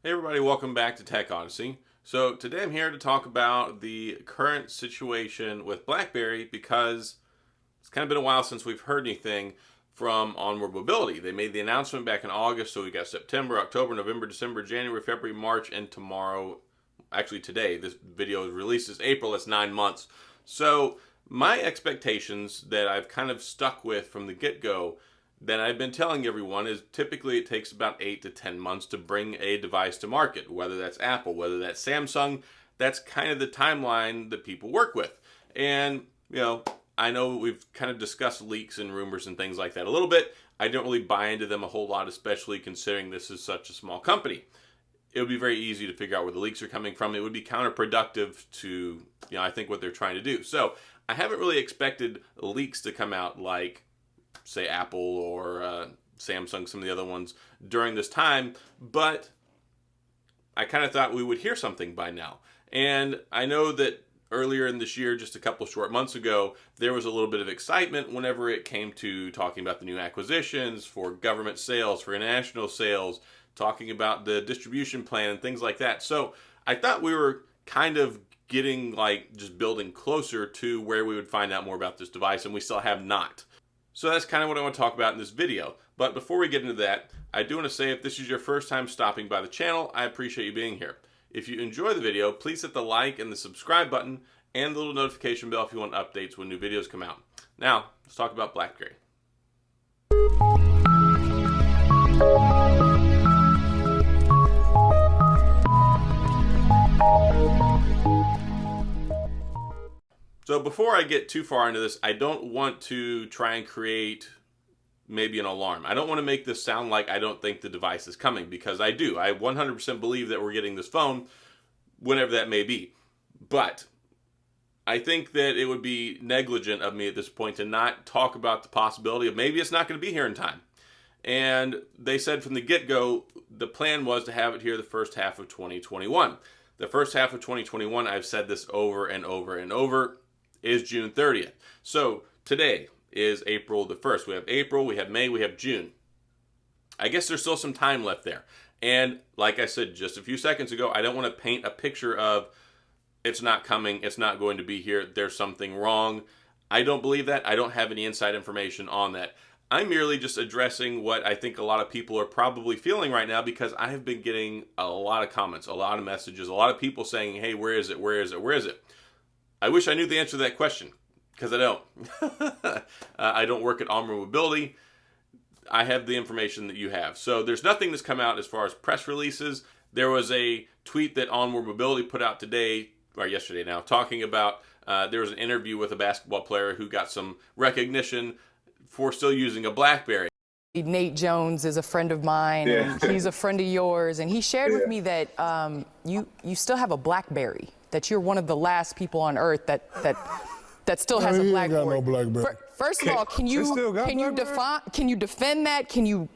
Hey everybody, welcome back to TechOdyssey. So today I'm here to talk about the current situation with BlackBerry because it's kind of been a while since we've heard anything from OnwardMobility. They made the announcement back in August, so we got September, October, November, December, January, February, March, and tomorrow, actually today, this video is released as April, it's 9 months. So my expectations that I've kind of stuck with from the get-go that I've been telling everyone is typically it takes about 8 to 10 months to bring a device to market, whether that's Apple, whether that's Samsung. That's kind of the timeline that people work with. And, I know we've kind of discussed leaks and rumors and things like that a little bit. I don't really buy into them a whole lot, especially considering this is such a small company. It would be very easy to figure out where the leaks are coming from. It would be counterproductive to, I think what they're trying to do. So I haven't really expected leaks to come out like, say, Apple or Samsung, some of the other ones during this time, but I kind of thought we would hear something by now. And I know that earlier in this year, just a couple short months ago, there was a little bit of excitement whenever it came to talking about the new acquisitions for government sales, for international sales, talking about the distribution plan and things like that. So I thought we were kind of getting just building closer to where we would find out more about this device, and we still have not. So that's kind of what I want to talk about in this video. But before we get into that, I do want to say if this is your first time stopping by the channel, I appreciate you being here. If you enjoy the video, please hit the like and the subscribe button and the little notification bell if you want updates when new videos come out. Now, let's talk about BlackBerry. So before I get too far into this, I don't want to try and create maybe an alarm. I don't want to make this sound like I don't think the device is coming, because I do. I 100% believe that we're getting this phone whenever that may be. But I think that it would be negligent of me at this point to not talk about the possibility of maybe it's not going to be here in time. And they said from the get-go, the plan was to have it here the first half of 2021. The first half of 2021, I've said this over and over and over, is June 30th. So today is April the 1st. We have April, we have May, we have June. I guess there's still some time left there. And like I said just a few seconds ago, I don't want to paint a picture of it's not coming, it's not going to be here, there's something wrong. I don't believe that. I don't have any inside information on that. I'm merely just addressing what I think a lot of people are probably feeling right now, because I have been getting a lot of comments, a lot of messages, a lot of people saying, hey, where is it, where is it, where is it? I wish I knew the answer to that question, because I don't. I don't work at OnwardMobility. I have the information that you have. So there's nothing that's come out as far as press releases. There was a tweet that OnwardMobility put out today, or yesterday now, talking about there was an interview with a basketball player who got some recognition for still using a BlackBerry. Nate Jones is a friend of mine, and he's a friend of yours, and he shared with me that you still have a BlackBerry, that you're one of the last people on Earth that still has a BlackBerry. He ain't got no BlackBerry. First of all, can you defend that? Can you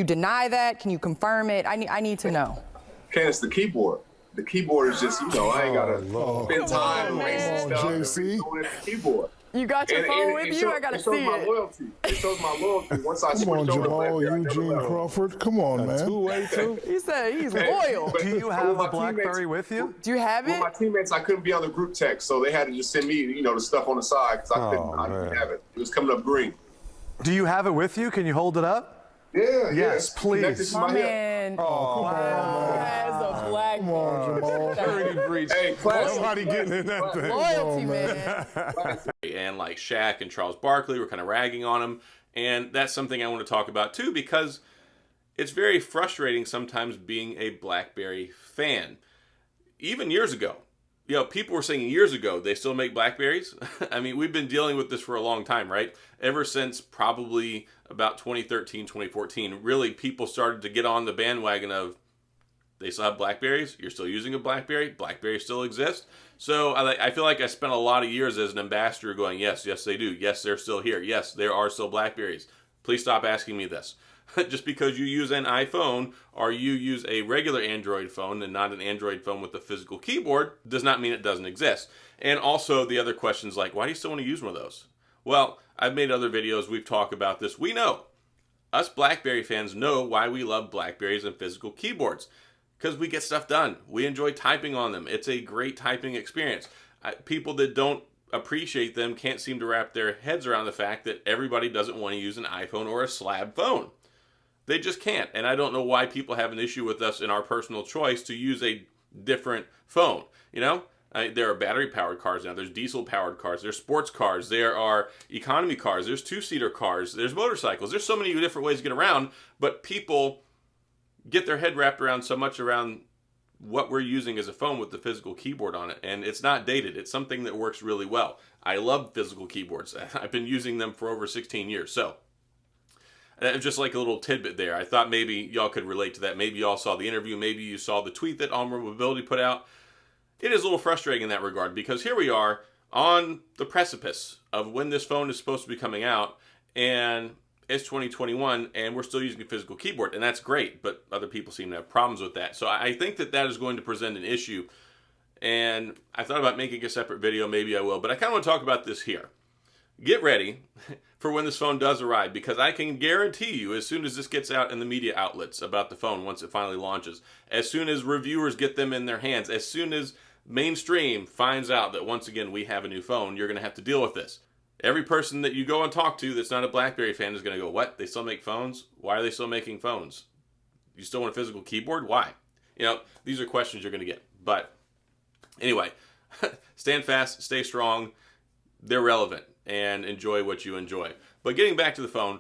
deny that? Can you confirm it? I need to know. It's the keyboard. The keyboard is just, I ain't gotta spend time wasting stuff. JC. Going at the keyboard. You got your phone with you? I gotta see it. My loyalty. It shows my loyalty. Once I Come switched on, over to Jamal, BlackBerry, Eugene Crawford. Come on, man. Two-way too? He said he's loyal. Do you have a BlackBerry with you? Do you have it? With my teammates, I couldn't be on the group text, so they had to just send me, the stuff on the side, because I didn't have it. It was coming up green. Do you have it with you? Can you hold it up? Yeah. Yes, please. My man. Oh, come on, man. Has a BlackBerry. Come on, Jamal. Hey, class. Somebody getting in that thing. Loyalty, man. And like Shaq and Charles Barkley were kind of ragging on him. And that's something I want to talk about too, because it's very frustrating sometimes being a BlackBerry fan. Even years ago, people were saying years ago they still make BlackBerries. I mean, we've been dealing with this for a long time, right? Ever since probably about 2013, 2014, really people started to get on the bandwagon of they still have BlackBerries. You're still using a BlackBerry. BlackBerry still exists. So I feel like I spent a lot of years as an ambassador going, yes, they do. Yes, they're still here. Yes, there are still BlackBerries. Please stop asking me this. Just because you use an iPhone or you use a regular Android phone and not an Android phone with a physical keyboard does not mean it doesn't exist. And also the other questions like, why do you still want to use one of those? Well, I've made other videos. We've talked about this. We know. Us BlackBerry fans know why we love BlackBerries and physical keyboards. because we get stuff done. We enjoy typing on them. It's a great typing experience. People that don't appreciate them can't seem to wrap their heads around the fact that everybody doesn't want to use an iPhone or a slab phone. They just can't. And I don't know why people have an issue with us in our personal choice to use a different phone. You know, there are battery-powered cars now. There's diesel-powered cars. There's sports cars. There are economy cars. There's two-seater cars. There's motorcycles. There's so many different ways to get around, but people get their head wrapped around so much around what we're using as a phone with the physical keyboard on it. And it's not dated. It's something that works really well. I love physical keyboards. I've been using them for over 16 years. So just like a little tidbit there. I thought maybe y'all could relate to that. Maybe y'all saw the interview. Maybe you saw the tweet that OnwardMobility put out. It is a little frustrating in that regard because here we are on the precipice of when this phone is supposed to be coming out, and it's 2021 and we're still using a physical keyboard, and that's great, but other people seem to have problems with that. So I think that that is going to present an issue, and I thought about making a separate video. Maybe I will, but I kind of want to talk about this here. Get ready for when this phone does arrive, because I can guarantee you as soon as this gets out in the media outlets about the phone, once it finally launches, as soon as reviewers get them in their hands, as soon as mainstream finds out that once again we have a new phone, you're going to have to deal with this. Every person that you go and talk to that's not a BlackBerry fan is going to go, what? They still make phones? Why are they still making phones? You still want a physical keyboard? Why? You know, these are questions you're going to get. But anyway, stand fast, stay strong. They're relevant, and enjoy what you enjoy. But getting back to the phone,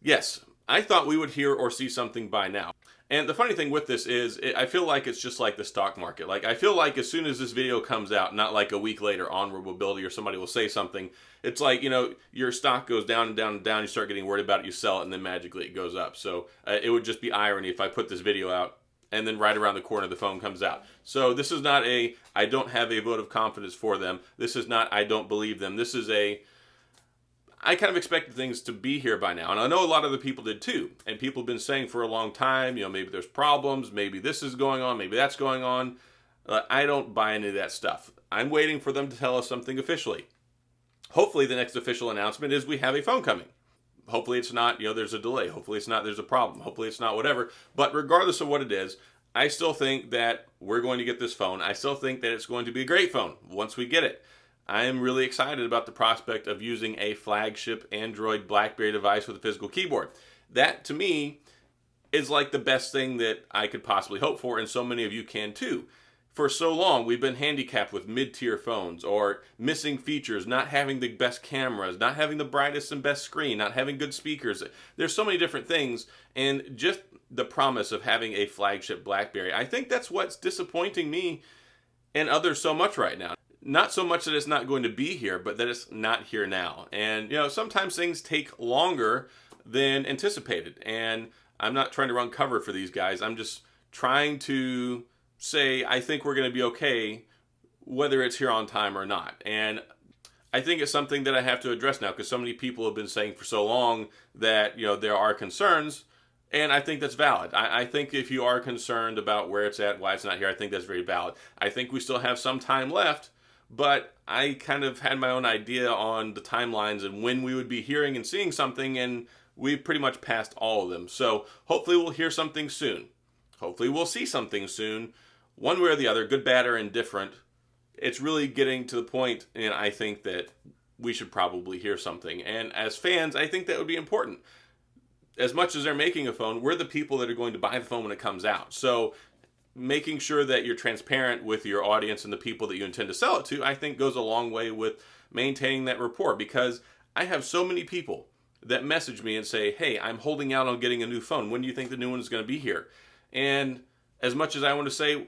yes, I thought we would hear or see something by now. And the funny thing with this is, I feel like it's just like the stock market. Like, I feel like as soon as this video comes out, not like a week later, OnwardMobility or somebody will say something. It's like, you know, your stock goes down and down and down. You start getting worried about it, you sell it, and then magically it goes up. So it would just be irony if I put this video out and then right around the corner the phone comes out. So this is not a, I don't have a vote of confidence for them. This is not, I don't believe them. This is a, I kind of expected things to be here by now. And I know a lot of other people did too. And people have been saying for a long time, you know, maybe there's problems, maybe this is going on, maybe that's going on. I don't buy any of that stuff. I'm waiting for them to tell us something officially. Hopefully the next official announcement is we have a phone coming. Hopefully it's not, you know, there's a delay. Hopefully it's not, there's a problem. Hopefully it's not whatever. But regardless of what it is, I still think that we're going to get this phone. I still think that it's going to be a great phone once we get it. I am really excited about the prospect of using a flagship Android BlackBerry device with a physical keyboard. That, to me, is like the best thing that I could possibly hope for, and so many of you can too. For so long, we've been handicapped with mid-tier phones, or missing features, not having the best cameras, not having the brightest and best screen, not having good speakers. There's so many different things, and just the promise of having a flagship BlackBerry, I think that's what's disappointing me and others so much right now. Not so much that it's not going to be here, but that it's not here now. And, you know, sometimes things take longer than anticipated. And I'm not trying to run cover for these guys. I'm just trying to say, I think we're going to be okay, whether it's here on time or not. And I think it's something that I have to address now, because so many people have been saying for so long that, you know, there are concerns. And I think that's valid. I think if you are concerned about where it's at, why it's not here, I think that's very valid. I think we still have some time left. But I kind of had my own idea on the timelines and when we would be hearing and seeing something, and we've pretty much passed all of them. So hopefully we'll hear something soon. Hopefully we'll see something soon, one way or the other, good, bad, or indifferent. It's really getting to the point, and I think that we should probably hear something. And as fans, I think that would be important. As much as they're making a phone, we're the people that are going to buy the phone when it comes out. So making sure that you're transparent with your audience and the people that you intend to sell it to, I think goes a long way with maintaining that rapport, because I have so many people that message me and say, hey, I'm holding out on getting a new phone. When do you think the new one is going to be here? And as much as I want to say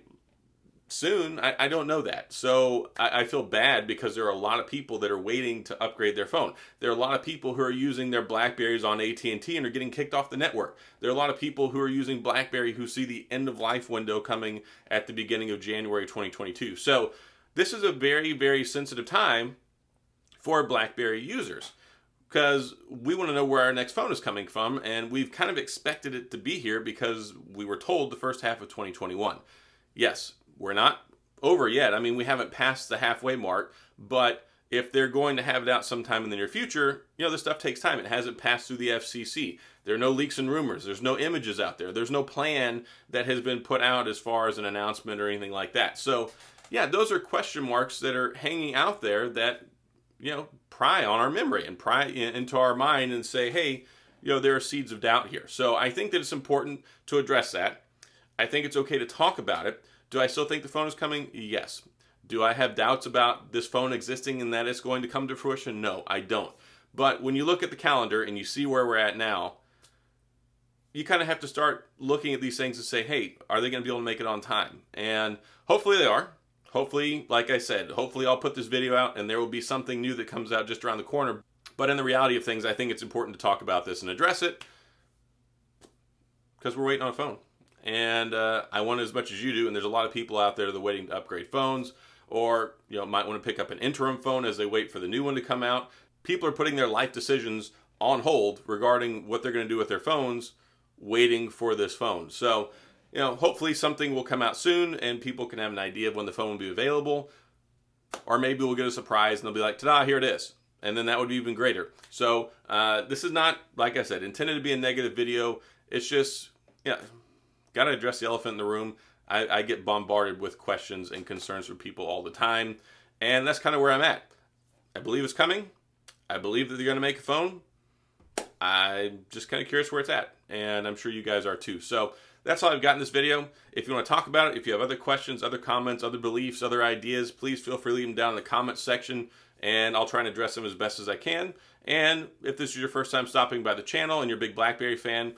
soon, I don't know that. So I feel bad, because there are a lot of people that are waiting to upgrade their phone. There are a lot of people who are using their BlackBerries on AT&T and are getting kicked off the network. There are a lot of people who are using BlackBerry who see the end of life window coming at the beginning of January 2022. So this is a very, very sensitive time for BlackBerry users, because we want to know where our next phone is coming from, and we've kind of expected it to be here because we were told the first half of 2021. Yes, we're not over yet. I mean, we haven't passed the halfway mark, but if they're going to have it out sometime in the near future, this stuff takes time. It hasn't passed through the FCC. There are no leaks and rumors. There's no images out there. There's no plan that has been put out as far as an announcement or anything like that. So, yeah, those are question marks that are hanging out there that, pry on our memory and pry into our mind and say, hey, there are seeds of doubt here. So I think that it's important to address that. I think it's okay to talk about it. Do I still think the phone is coming? Yes. Do I have doubts about this phone existing and that it's going to come to fruition? No, I don't. But when you look at the calendar and you see where we're at now, you kind of have to start looking at these things and say, hey, are they going to be able to make it on time? And hopefully they are. Hopefully, like I said, hopefully I'll put this video out and there will be something new that comes out just around the corner. But in the reality of things, I think it's important to talk about this and address it because we're waiting on a phone. And I want it as much as you do. And there's a lot of people out there that are waiting to upgrade phones, or might want to pick up an interim phone as they wait for the new one to come out. People are putting their life decisions on hold regarding what they're going to do with their phones, waiting for this phone. So, hopefully something will come out soon and people can have an idea of when the phone will be available. Or maybe we'll get a surprise and they'll be like, ta-da, here it is. And then that would be even greater. So this is not, like I said, intended to be a negative video. It's just, got to address the elephant in the room. I get bombarded with questions and concerns from people all the time. And that's kind of where I'm at. I believe it's coming. I believe that they're going to make a phone. I'm just kind of curious where it's at. And I'm sure you guys are too. So that's all I've got in this video. If you want to talk about it, if you have other questions, other comments, other beliefs, other ideas, please feel free to leave them down in the comments section. And I'll try and address them as best as I can. And if this is your first time stopping by the channel and you're a big BlackBerry fan,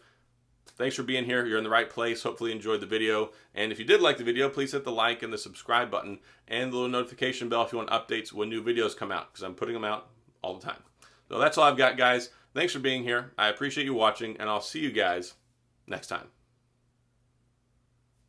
thanks for being here. You're in the right place. Hopefully you enjoyed the video. And if you did like the video, please hit the like and the subscribe button and the little notification bell if you want updates when new videos come out, because I'm putting them out all the time. So that's all I've got, guys. Thanks for being here. I appreciate you watching, and I'll see you guys next time.